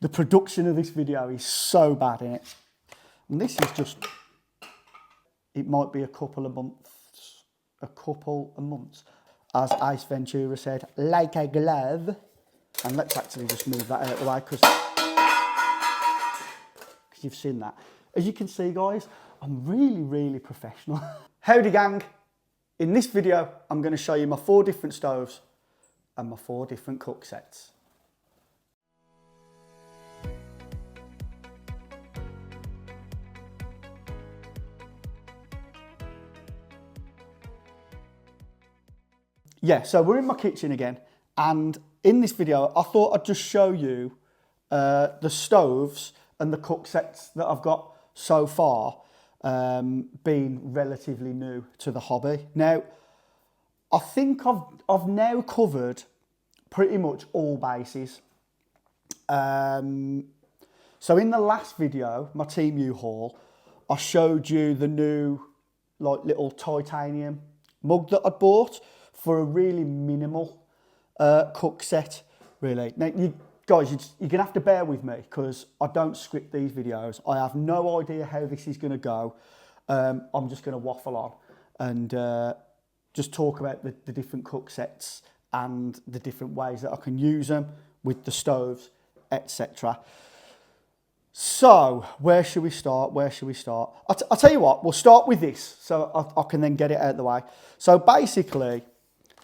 The production of this video is so bad in it. And this is just, it might be a couple of months. As Ace Ventura said, like a glove. And let's actually just move that out of the way because you've seen that. As you can see, guys, I'm really, really professional. Howdy, gang. In this video, I'm going to show you my 4 different stoves and my 4 different cook sets. Yeah, so we're in my kitchen again, and in this video, I thought I'd just show you the stoves and the cook sets that I've got so far, being relatively new to the hobby. Now, I think I've now covered pretty much all bases. So in the last video, my Temu Haul, I showed you the new like little titanium mug that I bought for a really minimal cook set, really. Now, you guys, you're gonna have to bear with me because I don't script these videos. I have no idea how this is gonna go. I'm just gonna waffle on and just talk about the different cook sets and the different ways that I can use them with the stoves, etc. So, where should we start? I'll tell you what, we'll start with this so I can then get it out of the way. So basically,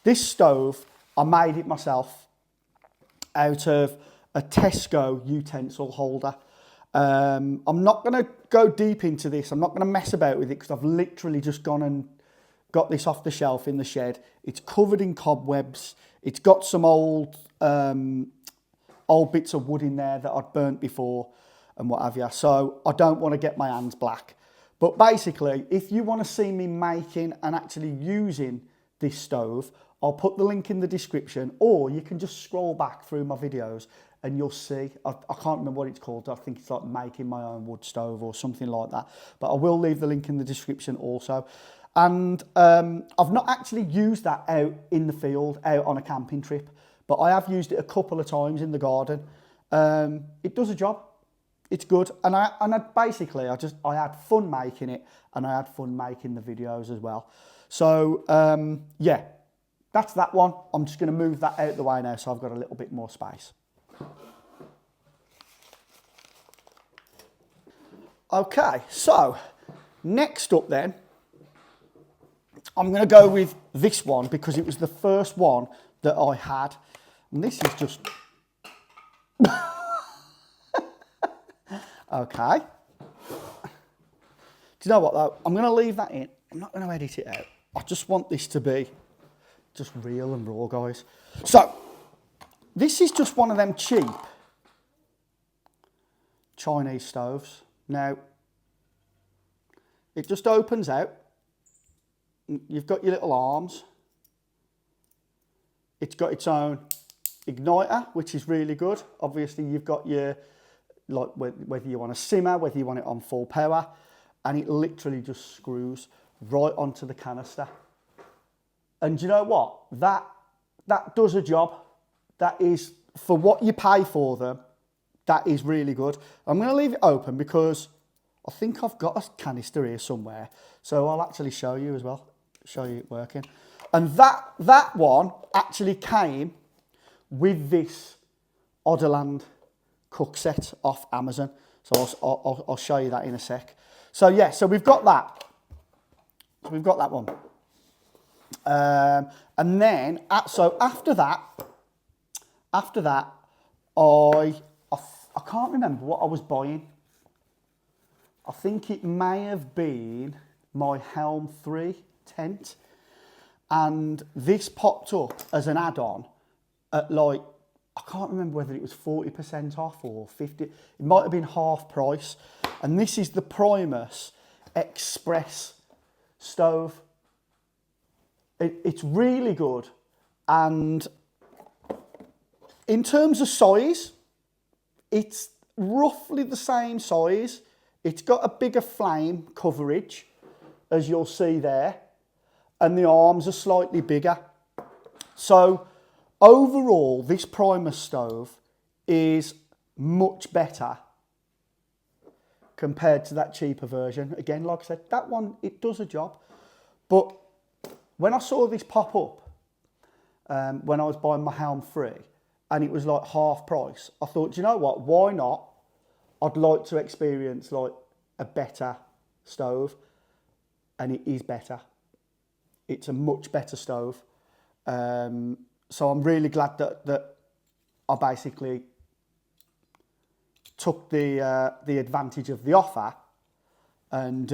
this stove, I made it myself out of a Tesco utensil holder. I'm not going to go deep into this. I'm not going to mess about with it because I've literally just gone and got this off the shelf in the shed. It's covered in cobwebs. It's got some old bits of wood in there that I'd burnt before and what have you. So I don't want to get my hands black. But basically, if you want to see me making and actually using this stove, I'll put the link in the description, or you can just scroll back through my videos and you'll see. I can't remember what it's called. I think it's like making my own wood stove or something like that. But I will leave the link in the description also. And I've not actually used that out in the field, out on a camping trip, but I have used it a couple of times in the garden. It does a job. It's good. And I had fun making it, and I had fun making the videos as well. So yeah. That's that one. I'm just going to move that out of the way now so I've got a little bit more space. Okay, so next up then, I'm going to go with this one because it was the first one that I had. And this is just... Okay. Do you know what though? I'm going to leave that in. I'm not going to edit it out. I just want this to be just real and raw, guys. So, this is just one of them cheap Chinese stoves. Now, it just opens out. You've got your little arms. It's got its own igniter, which is really good. Obviously, you've got your, like, whether you want to simmer, whether you want it on full power, and it literally just screws right onto the canister. And you know what? That does a job. That is, for what you pay for them, that is really good. I'm going to leave it open because I think I've got a canister here somewhere. So I'll actually show you as well. Show you it working. And that one actually came with this Odderland cook set off Amazon. So I'll show you that in a sec. So yeah, so we've got that. So we've got that one. And then, so after that, I can't remember what I was buying. I think it may have been my Helm 3 tent. And this popped up as an add-on at like, I can't remember whether it was 40% off or 50. It might have been half price. And this is the Primus Express stove. It's really good, and in terms of size, it's roughly the same size. It's got a bigger flame coverage, as you'll see there, and the arms are slightly bigger. So overall, this Primus stove is much better compared to that cheaper version. Again, like I said, that one, it does a job. But when I saw this pop up, when I was buying my Helm 3, and it was like half price, I thought, do you know what, why not? I'd like to experience like a better stove, and it is better. It's a much better stove. So I'm really glad that I basically took the advantage of the offer and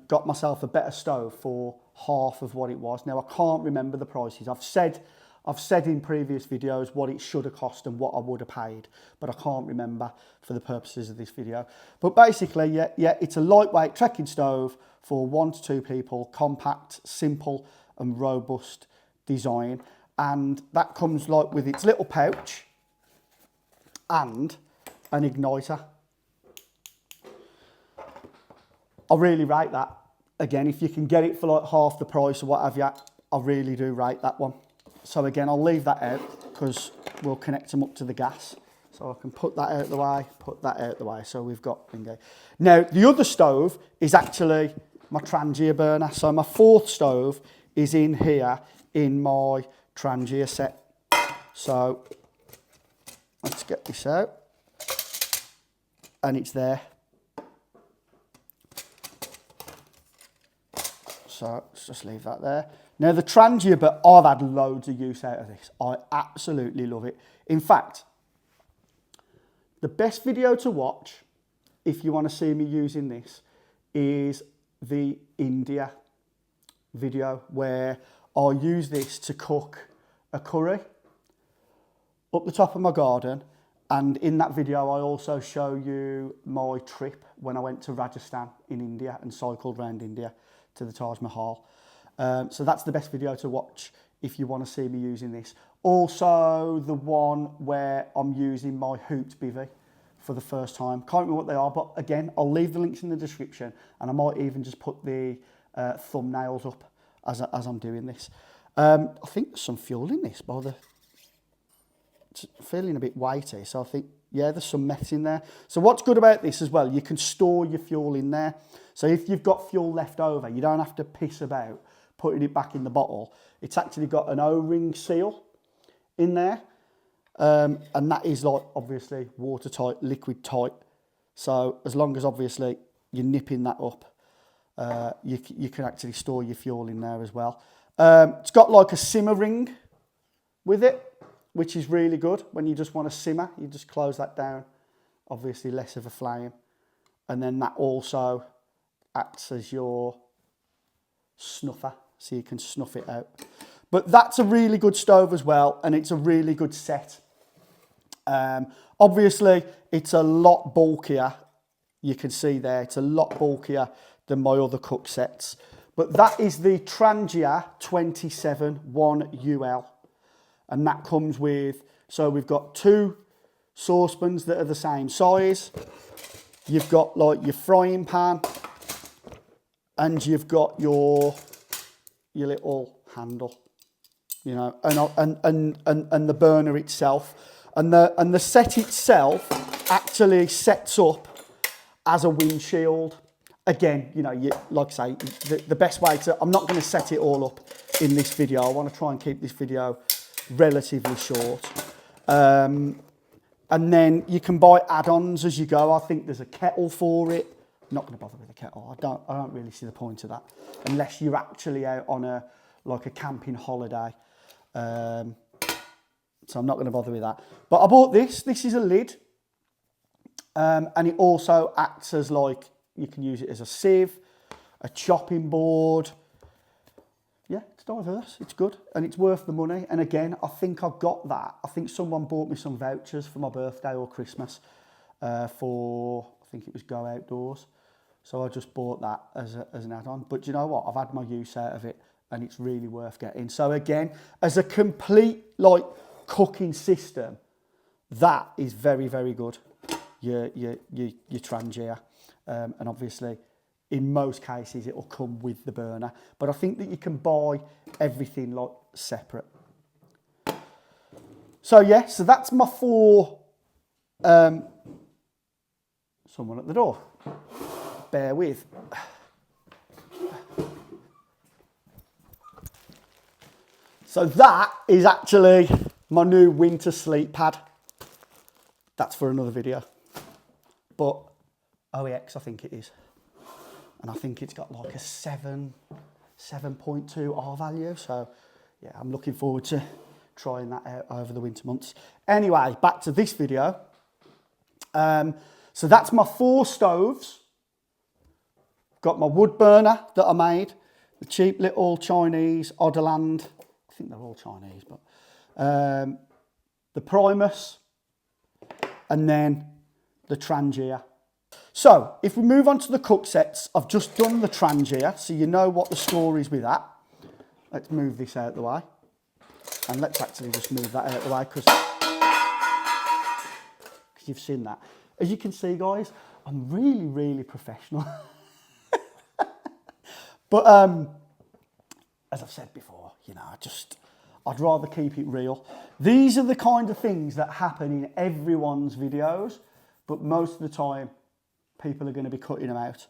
got myself a better stove for half of what it was. Now, I can't remember the prices. I've said in previous videos what it should have cost and what I would have paid, but I can't remember for the purposes of this video. But basically, yeah, it's a lightweight trekking stove for 1 to 2 people, compact, simple and robust design. And that comes like with its little pouch and an igniter. I really rate that. Again, if you can get it for like half the price or what have you, I really do rate that one. So again, I'll leave that out because we'll connect them up to the gas. So I can put that out the way, put that out the way. So we've got bingo. Now, the other stove is actually my Trangia burner. So my 4th stove is in here in my Trangia set. So let's get this out. And it's there. So let's just leave that there. Now the Trangia, but I've had loads of use out of this. I absolutely love it. In fact, the best video to watch, if you want to see me using this, is the India video where I use this to cook a curry up the top of my garden. And in that video, I also show you my trip when I went to Rajasthan in India and cycled around India to the Taj Mahal. So that's the best video to watch if you want to see me using this. Also, the one where I'm using my hooped bivvy for the first time. Can't remember what they are, but again, I'll leave the links in the description, and I might even just put the thumbnails up as I'm doing this. I think there's some fuel in this, it's feeling a bit weighty, so I think, yeah, there's some meth in there. So what's good about this as well, you can store your fuel in there. So if you've got fuel left over, you don't have to piss about putting it back in the bottle. It's actually got an O-ring seal in there. And that is like obviously watertight, liquid tight. So as long as obviously you're nipping that up, you can actually store your fuel in there as well. It's got like a simmer ring with it, which is really good. When you just want to simmer, you just close that down. Obviously less of a flame. And then that also acts as your snuffer, so you can snuff it out. But that's a really good stove as well, and it's a really good set. Obviously, it's a lot bulkier. You can see there, it's a lot bulkier than my other cook sets. But that is the Trangia 27-1UL. And that comes with, so we've got 2 saucepans that are the same size. You've got like your frying pan, and you've got your little handle, you know, and the burner itself, and the set itself actually sets up as a windshield. Again, you know, like I say, the best way to, I'm not going to set it all up in this video. I want to try and keep this video relatively short. And then you can buy add-ons as you go. I think there's a kettle for it. I'm not going to bother with a kettle. I don't really see the point of that unless you're actually out on a camping holiday. So I'm not going to bother with that. But I bought this. This is a lid, and it also acts as like, you can use it as a sieve, a chopping board. Yeah, it's diverse. It's good, and it's worth the money. And again, I think I've got that. I think someone bought me some vouchers for my birthday or Christmas for, I think it was Go Outdoors. So I just bought that as an add-on. But you know what? I've had my use out of it, and it's really worth getting. So again, as a complete like cooking system, that is very, very good. Your Trangia, and obviously, in most cases, it will come with the burner. But I think that you can buy everything like separate. So yeah, so that's my 4 Someone at the door. Bear with. So that is actually my new winter sleep pad. That's for another video. But OEX, I think it is. And I think it's got like a 7.2 R value. So yeah, I'm looking forward to trying that out over the winter months. Anyway, back to this video. So that's my 4 stoves. Got my wood burner that I made. The cheap little Chinese Odderland. I think they're all Chinese, but the Primus. And then the Trangia. So, if we move on to the cook sets, I've just done the Trangia, so you know what the score is with that. Let's move this out of the way. And let's actually just move that out of the way, because you've seen that. As you can see, guys, I'm really, really professional. But, as I've said before, you know, I'd rather keep it real. These are the kind of things that happen in everyone's videos, but most of the time, people are going to be cutting them out.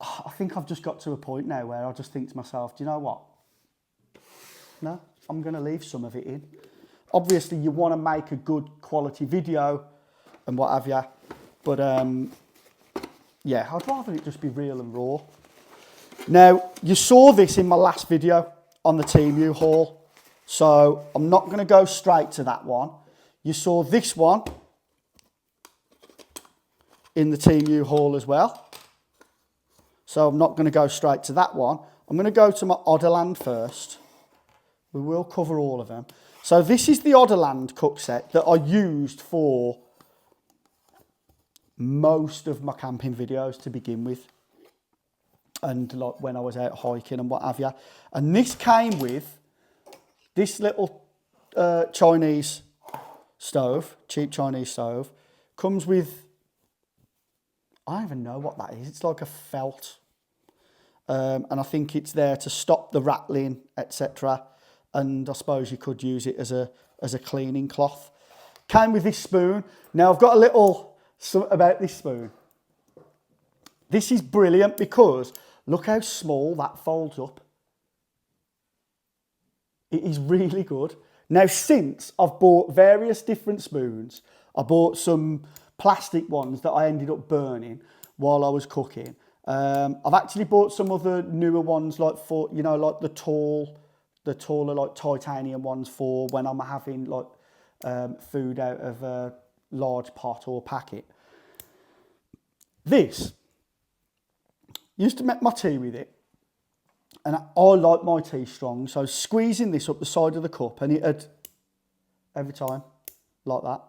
I think I've just got to a point now where I just think to myself, do you know what? No, I'm going to leave some of it in. Obviously, you want to make a good quality video and what have you, but yeah, I'd rather it just be real and raw. Now, you saw this in my last video on the Temu Haul, so I'm not going to go straight to that one. You saw this one in the Temu Haul as well. So I'm not going to go straight to that one. I'm going to go to my Odderland first. We will cover all of them. So this is the Odderland cook set that I used for most of my camping videos to begin with. And like when I was out hiking and what have you. And this came with this little Chinese stove, cheap Chinese stove. Comes with, I don't even know what that is. It's like a felt. And I think it's there to stop the rattling, etc. And I suppose you could use it as a cleaning cloth. Came with this spoon. Now I've got a little something about this spoon. This is brilliant because look how small that folds up. It is really good. Now, since I've bought various different spoons, I bought some plastic ones that I ended up burning while I was cooking. I've actually bought some other newer ones, like for, you know, like the taller like titanium ones for when I'm having like food out of a large pot or packet. This, used to make my tea with it, and I like my tea strong, so squeezing this up the side of the cup, and it had, every time, like that.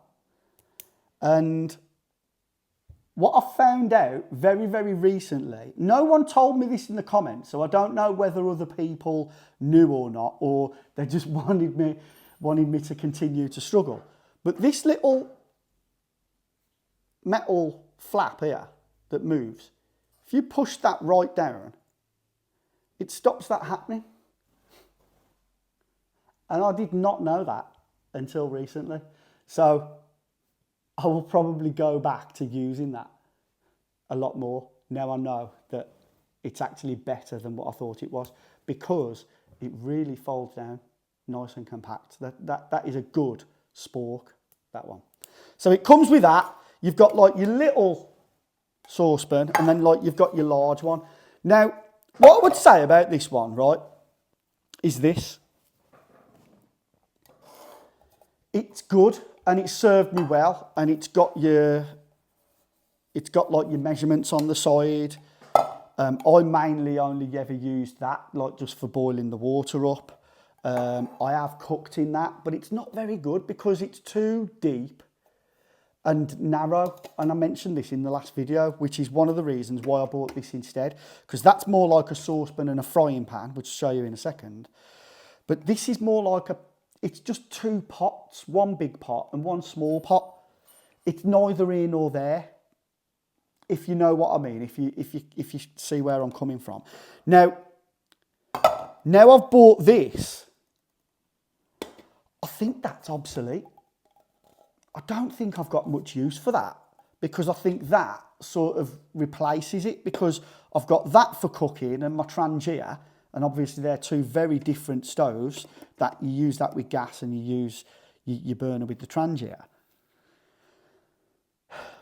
And what I found out very, very recently, no one told me this in the comments, so I don't know whether other people knew or not, or they just wanted me to continue to struggle. But this little metal flap here that moves, if you push that right down, it stops that happening. And I did not know that until recently. So I will probably go back to using that a lot more. Now I know that it's actually better than what I thought it was, because it really folds down nice and compact. That is a good spork, that one. So it comes with that. You've got like your little saucepan, and then like you've got your large one. Now, what I would say about this one, right, is this. It's good, and it served me well, and it's got like your measurements on the side. I mainly only ever used that, like just for boiling the water up. I have cooked in that, but it's not very good because it's too deep and narrow. And I mentioned this in the last video, which is one of the reasons why I bought this instead, because that's more like a saucepan and a frying pan, which I'll show you in a second. But this is more like it's just 2 pots, one big pot and one small pot. It's neither here nor there, if you know what I mean, if you see where I'm coming from. Now I've bought this, I think that's obsolete. I don't think I've got much use for that, because I think that sort of replaces it, because I've got that for cooking and my Trangia, and obviously they're two very different stoves, that you use that with gas and you use your burner with the Trangia.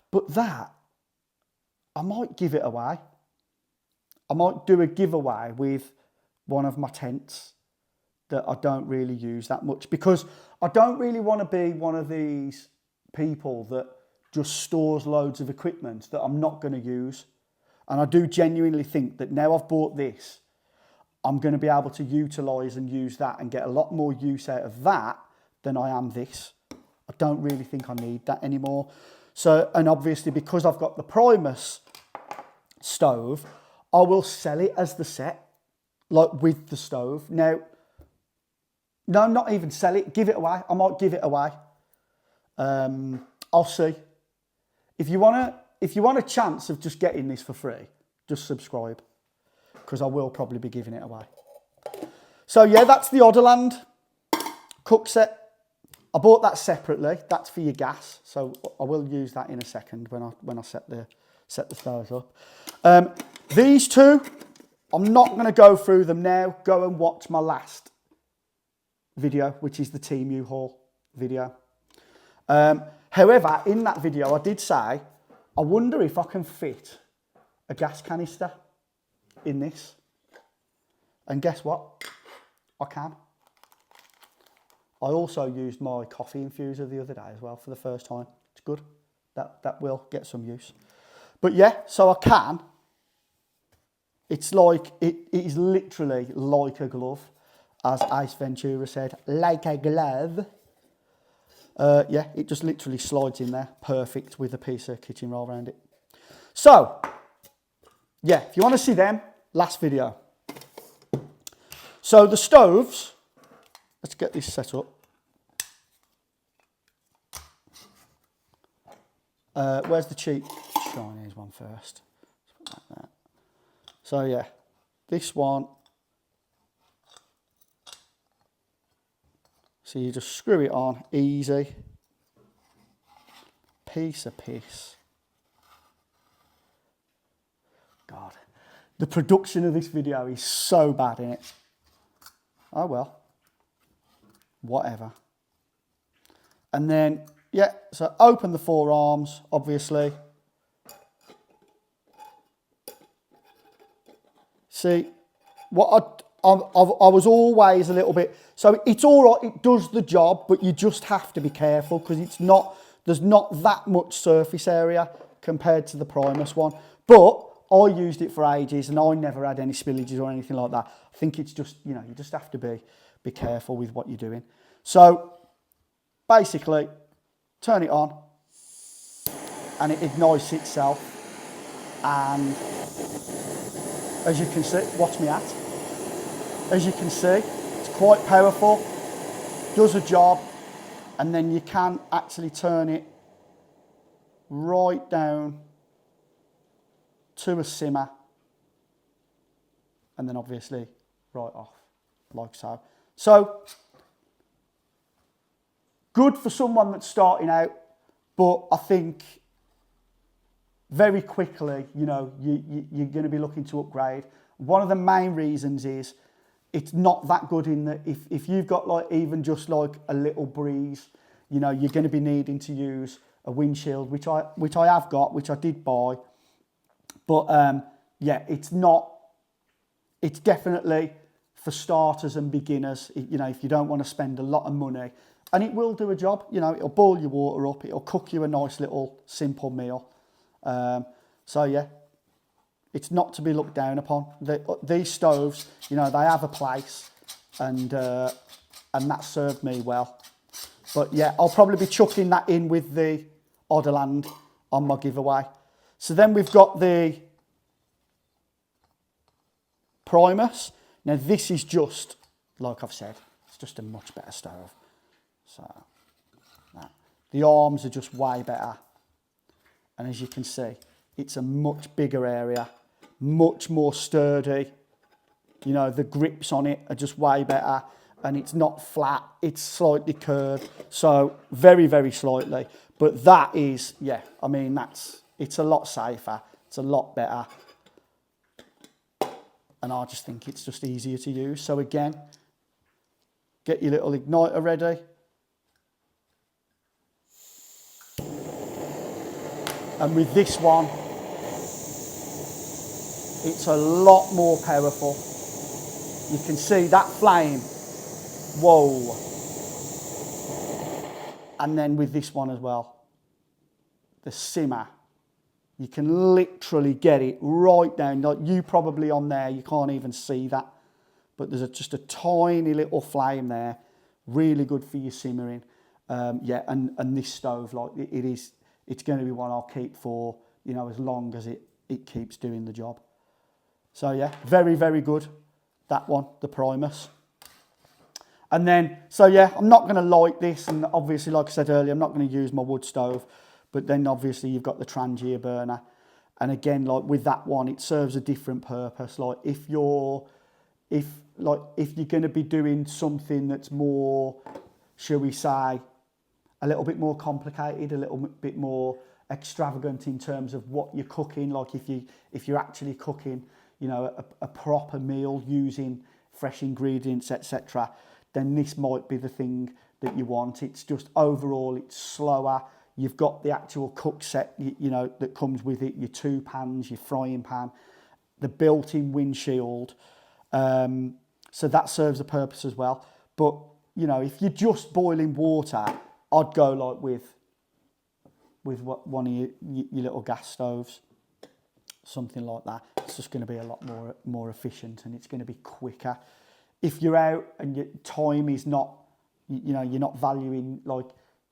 But that, I might give it away. I might do a giveaway with one of my tents that I don't really use that much, because I don't really want to be one of these people that just stores loads of equipment that I'm not going to use. And I do genuinely think that now I've bought this, I'm going to be able to utilise and use that and get a lot more use out of that than I am this. I don't really think I need that anymore. So, and obviously because I've got the Primus stove, I will sell it as the set, like with the stove. Now, no, not even sell it, give it away. I might give it away. I'll see. If you want a chance of just getting this for free, just subscribe, because I will probably be giving it away. So yeah, that's the Odderland cook set. I bought that separately. That's for your gas, so I will use that in a second when I set the stoves up. These two, I'm not going to go through them now. Go and watch my last video, which is the Temu Haul video. However, in that video, I did say, I wonder if I can fit a gas canister in this. And guess what? I can. I also used my coffee infuser the other day as well for the first time. It's good. That will get some use. But yeah, so I can. It's like, it is literally like a glove, as Ace Ventura said, like a glove. Yeah, it just literally slides in there, perfect, with a piece of kitchen roll around it. So, yeah, if you want to see them, last video. So the stoves, let's get this set up. Where's the cheap Chinese one first? Let's put that there. So yeah, this one. So you just screw it on, easy. Piece of piss. God, the production of this video is so bad, innit? Oh well, whatever. And then, yeah, so open the forearms, obviously. See, what I was always a little bit, so it's all right, it does the job, but you just have to be careful, because there's not that much surface area compared to the Primus one. But I used it for ages and I never had any spillages or anything like that. I think it's just, you know, you just have to be careful with what you're doing. So basically, turn it on and it ignites itself. And as you can see, watch me at. As you can see, it's quite powerful, does a job, and then you can actually turn it right down to a simmer, and then obviously right off, like so. So, good for someone that's starting out, but I think very quickly, you know, you're going to be looking to upgrade. One of the main reasons is it's not that good in that if you've got like even just like a little breeze, you know, you're going to be needing to use a windshield, which I have got, which I did buy. But yeah, it's definitely for starters and beginners, you know, if you don't want to spend a lot of money. And it will do a job, you know, it'll boil your water up, it'll cook you a nice little simple meal. So yeah, it's not to be looked down upon. These stoves, you know, they have a place, and that served me well. But yeah, I'll probably be chucking that in with the Odderland on my giveaway. So then we've got the Primus. Now this is just, like I've said, it's just a much better stove. So, the arms are just way better. And as you can see, it's a much bigger area, much more sturdy. You know, the grips on it are just way better. and it's not flat, it's slightly curved, so very, very slightly. But that is, yeah, I mean, it's a lot safer, it's a lot better, and I just think it's just easier to use. So again, get your little igniter ready. And with this one, it's a lot more powerful. You can see that flame, whoa. And then with this one as well, the simmer, you can literally get it right down. Like you probably on there, you can't even see that. But there's just a tiny little flame there, really good for your simmering. Yeah, and this stove, like it's going to be one I'll keep for, you know, as long as it keeps doing the job. So yeah, very, very good, that one, the Primus. And then, so yeah, I'm not going to light this, and obviously, like I said earlier, I'm not going to use my wood stove, but then obviously you've got the Trangia burner. And again, like with that one, it serves a different purpose. Like if you're going to be doing something that's more, shall we say, a little bit more complicated, a little bit more extravagant in terms of what you're cooking, like if you're actually cooking, you know, a proper meal using fresh ingredients, etc., then this might be the thing that you want. It's just overall, it's slower. You've got the actual cook set, you know, that comes with it, your 2 pans, your frying pan, the built-in windshield. So that serves a purpose as well. But, you know, if you're just boiling water, I'd go like with one of your little gas stoves, something like that. It's just going to be a lot more efficient, and it's going to be quicker. If you're out and your time is not, you know, you're not valuing like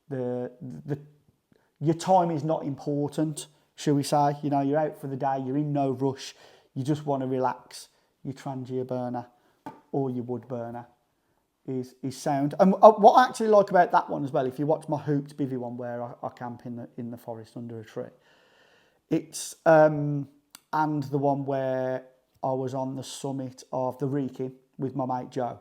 your time is not important, shall we say? You know, you're out for the day, you're in no rush, you just want to relax. Your Trangia burner or your wood burner is sound. And what I actually like about that one as well, if you watch my hooped bivvy one where I camp in the forest under a tree, it's and the one where I was on the summit of the Wrekin with my mate Joe.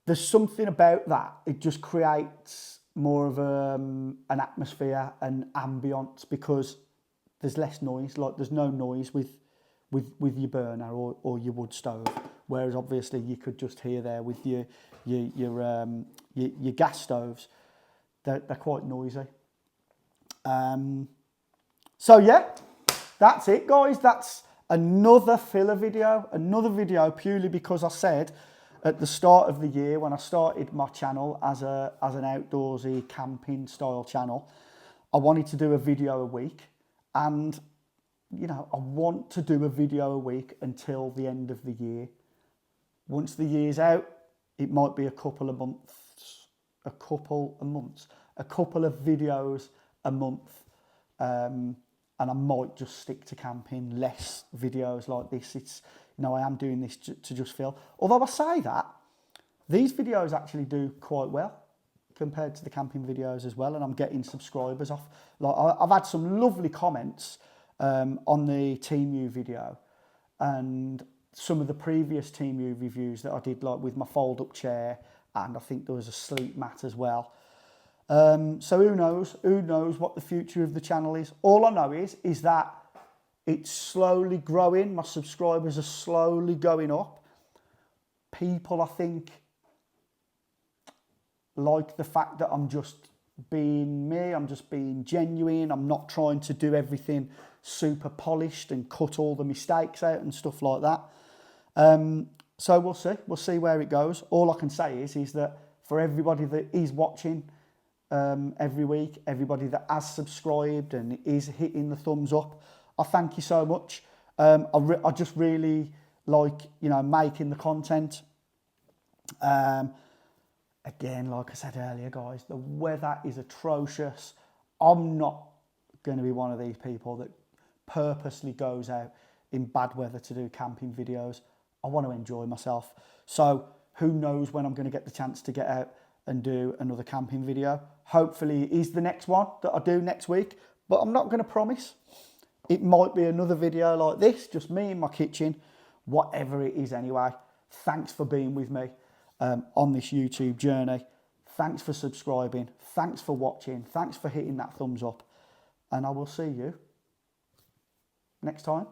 There's something about that. It just creates more of an atmosphere and ambience because there's less noise. Like there's no noise with your burner or your wood stove. Whereas obviously you could just hear there with your gas stoves, they're quite noisy. So yeah, that's it, guys. That's another filler video, purely because I said at the start of the year when I started my channel as an outdoorsy camping style channel, I wanted to do a video a week, and you know, I want to do a video a week until the end of the year. Once the year's out, it might be a couple of videos a month. And I might just stick to camping, less videos like this. It's, you know, I am doing this to just feel. Although I say that, these videos actually do quite well compared to the camping videos as well. And I'm getting subscribers off. Like I've had some lovely comments on the Temu video, and some of the previous Temu reviews that I did, like with my fold-up chair, and I think there was a sleep mat as well. So who knows what the future of the channel is. All I know is that it's slowly growing. My subscribers are slowly going up. People, I think, like the fact that I'm just being me, I'm just being genuine, I'm not trying to do everything super polished and cut all the mistakes out and stuff like that. So we'll see where it goes. All I can say is that for everybody that is watching every week, everybody that has subscribed and is hitting the thumbs up, I thank you so much. I just really like, you know, making the content. Again, like I said earlier, guys, the weather is atrocious. I'm not going to be one of these people that purposely goes out in bad weather to do camping videos. I want to enjoy myself. So who knows when I'm going to get the chance to get out and do another camping video. Hopefully it is the next one that I do next week, but I'm not going to promise. It might be another video like this, just me in my kitchen, whatever it is anyway. Thanks for being with me on this YouTube journey. Thanks for subscribing. Thanks for watching. Thanks for hitting that thumbs up. And I will see you next time.